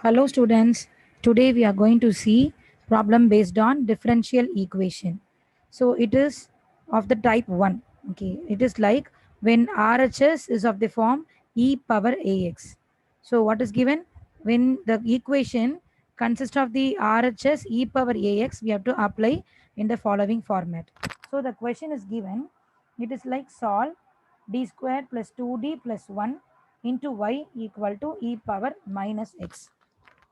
Hello students, today we are going to see problem based on differential equation. So it is of the type 1. Okay, it is like when RHS is of the form e power ax. So what is given? When the equation consists of the RHS e power ax, we have to apply in the following format. So the question is given, it is like solve d squared plus 2d plus 1 into y equal to e power minus x.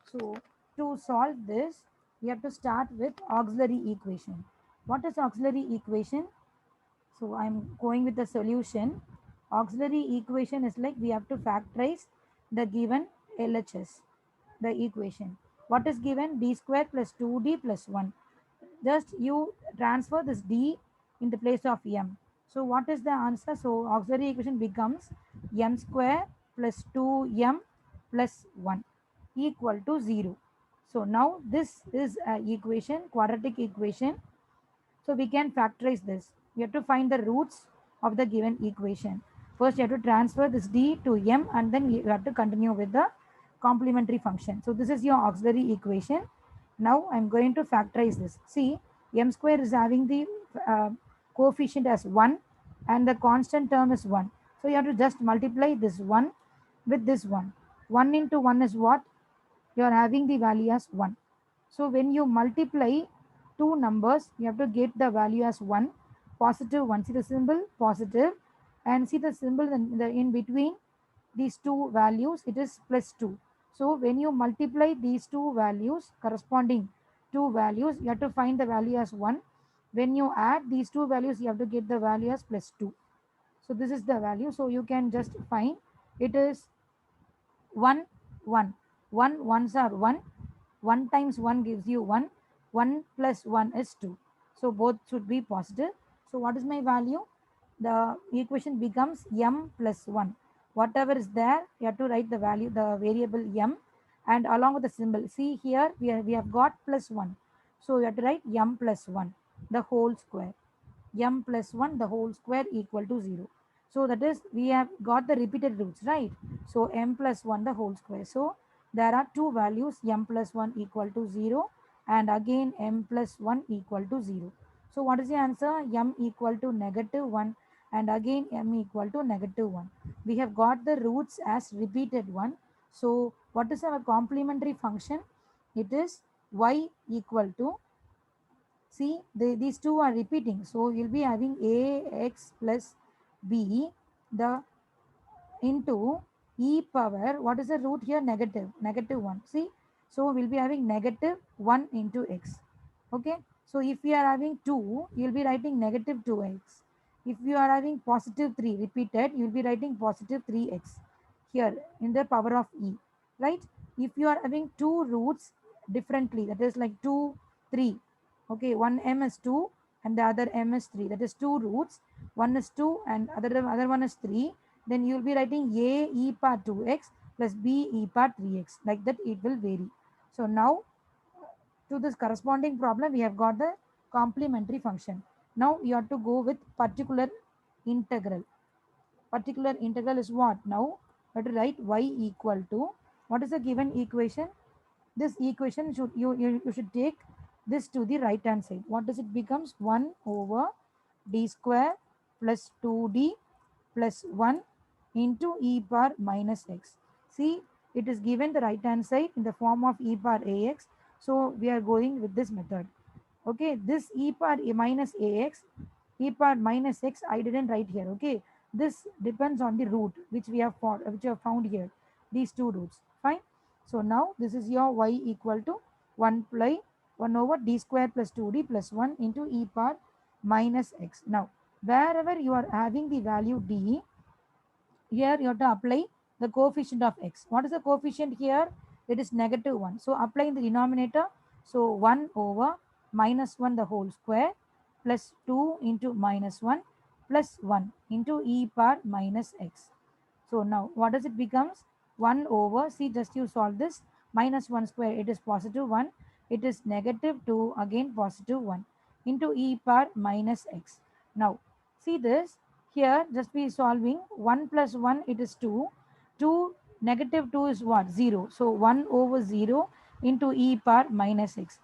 So to solve this, we have to start with auxiliary equation. What is auxiliary equation? So I'm going with the solution. Auxiliary equation is like we have to factorize the given LHS, the equation. What is given? D square plus 2D plus 1. Just you transfer this D in the place of M. So what is the answer? So auxiliary equation becomes M square plus 2M plus 1 equal to 0. So now this is a equation, quadratic equation, so we can factorize this. We have to find the roots of the given equation. First, you have to transfer this d to m and then you have to continue with the complementary function. So this is your auxiliary equation. Now I'm going to factorize this. See, m square is having the uh, coefficient as 1 and the constant term is 1. So you have to just multiply this 1 with this 1. 1 into 1 is what? You are having the value as 1. So when you multiply two numbers, you have to get the value as 1, positive 1. See the symbol positive and see the symbol in between these two values, it is plus 2. So when you multiply these two values, corresponding two values, you have to find the value as 1. When you add these two values, you have to get the value as plus 2. So this is the value. So you can just find it is 1 1 1 ones are 1, 1 times 1 gives you 1, 1 plus 1 is 2, so both should be positive. So what is my value? The equation becomes m plus 1. Whatever is there, you have to write the value, the variable m, and along with the symbol, see here we have got plus 1, so you have to write m plus 1 the whole square, m plus 1 the whole square equal to 0. So that is, we have got the repeated roots, right? So m plus 1 the whole square. So there are two values, m plus 1 equal to 0 and again m plus 1 equal to 0. So what is the answer? M equal to negative 1 and again m equal to negative 1. We have got the roots as repeated one. So what is our complementary function? It is y equal to, see, these two are repeating. So you'll be having ax plus b the into e power, what is the root here? Negative, negative 1. See, so we'll be having negative 1 into x. Okay, so if we are having 2, you'll be writing negative 2x. If you are having positive 3 repeated, you'll be writing positive 3x here in the power of e, right? If you are having two roots differently, that is like 2 3, okay, one m is 2 and the other m is 3, that is two roots, one is 2 and other one is 3, then you will be writing a e power 2x plus b e power 3x, like that it will vary. So now to this corresponding problem, we have got the complementary function. Now you have to go with particular integral. Particular integral is what? Now you have to write y equal to, what is the given equation? This equation should you should take this to the right hand side. What does it becomes? 1 over d square plus 2d plus 1 into e power minus x. See, it is given the right hand side in the form of e power ax. So we are going with this method. Okay, this e power minus ax, e power minus x, I didn't write here. Okay, this depends on the root which we have found, here. These two roots. Fine. So now this is your y equal to 1 over d square plus 2d plus 1 into e power minus x. Now, wherever you are having the value d, here you have to apply the coefficient of x. What is the coefficient here? It is negative 1. So apply in the denominator. So 1 over minus 1 the whole square plus 2 into minus 1 plus 1 into e power minus x. So now what does it becomes? 1 over, see, just you solve this, minus 1 square, it is positive 1, it is negative 2, again positive 1 into e power minus x. Now see this, here just be solving 1 plus 1, it is 2, 2 Negative 2 is what? 0. So 1 over 0 into e power minus x.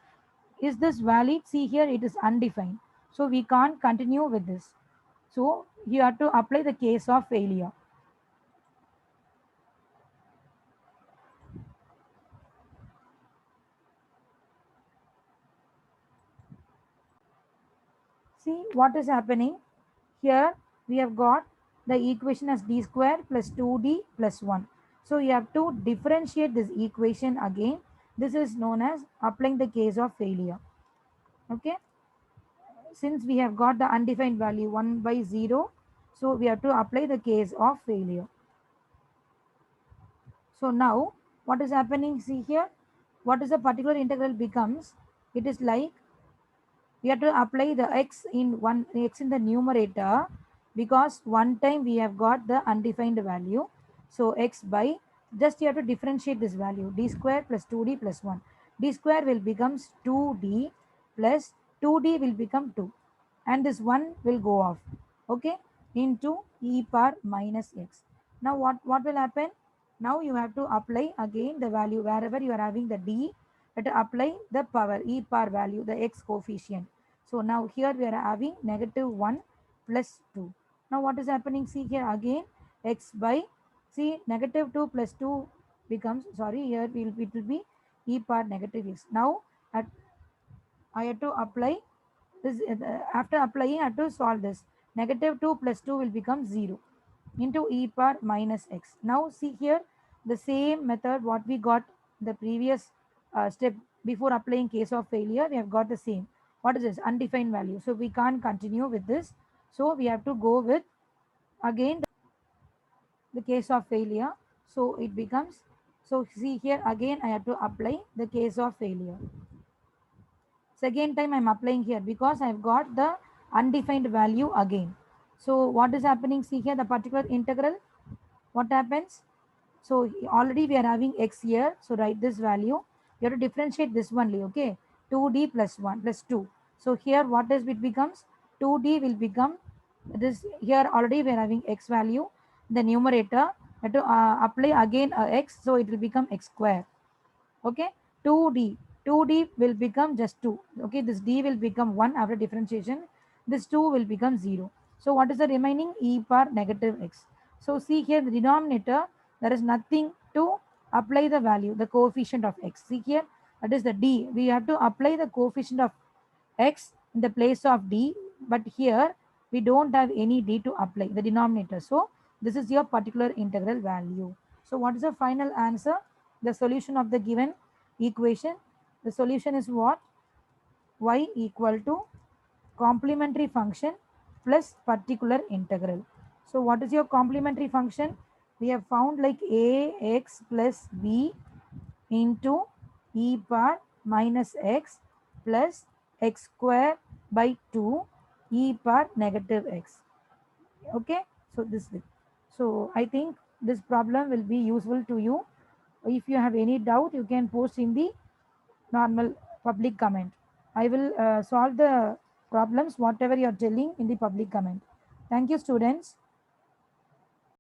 Is this valid? See here, it is undefined. So we can't continue with this. So you have to apply the case of failure. See what is happening here. We have got the equation as d square plus 2d plus 1. So you have to differentiate this equation again. This is known as applying the case of failure. Okay, since we have got the undefined value 1 by 0, so we have to apply the case of failure. So now what is happening? See here, what is the particular integral becomes? It is like we have to apply the x in the numerator, because one time we have got the undefined value. So x by, just you have to differentiate this value, d square plus 2d plus 1. D square will becomes 2d plus 2d will become 2, and this 1 will go off. Okay, into e power minus x. Now what will happen? Now you have to apply again the value wherever you are having the d. Let apply the power e power value, the x coefficient. So now here we are having negative 1 plus 2. Now what is happening? See here again, x by, see negative 2 plus 2 becomes, sorry, here it will be e power negative x. Now at, I have to apply this, after applying I have to solve this. Negative 2 plus 2 will become 0 into e power minus x. Now see here, the same method what we got the previous step before applying case of failure, we have got the same. What is this? Undefined value. So we can't continue with this. So we have to go with again the case of failure. So it becomes, so see here again I have to apply the case of failure. Second time I'm applying here because I've got the undefined value again. So what is happening? See here the particular integral. What happens? So already we are having x here. So write this value. You have to differentiate this only. Okay, 2d plus 1 plus 2. So here what is it becomes? 2d will become this. Here already we are having x value. The numerator have to apply again x. So it will become x square. Okay, 2d, 2d will become just 2. Okay, this d will become 1 after differentiation. This 2 will become 0. So what is the remaining? E power negative x. So see here the denominator, there is nothing to apply the value, the coefficient of x. See here, that is the d. We have to apply the coefficient of x in the place of d, but here we don't have any d to apply the denominator. So this is your particular integral value. So what is the final answer? The solution of the given equation. The solution is what? Y equal to complementary function plus particular integral. So what is your complementary function? We have found like ax plus b into e power minus x plus x square by 2 e power negative x. Okay, so this will. So I think this problem will be useful to you. If you have any doubt, you can post in the normal public comment. I will solve the problems whatever you are telling in the public comment. Thank you, students.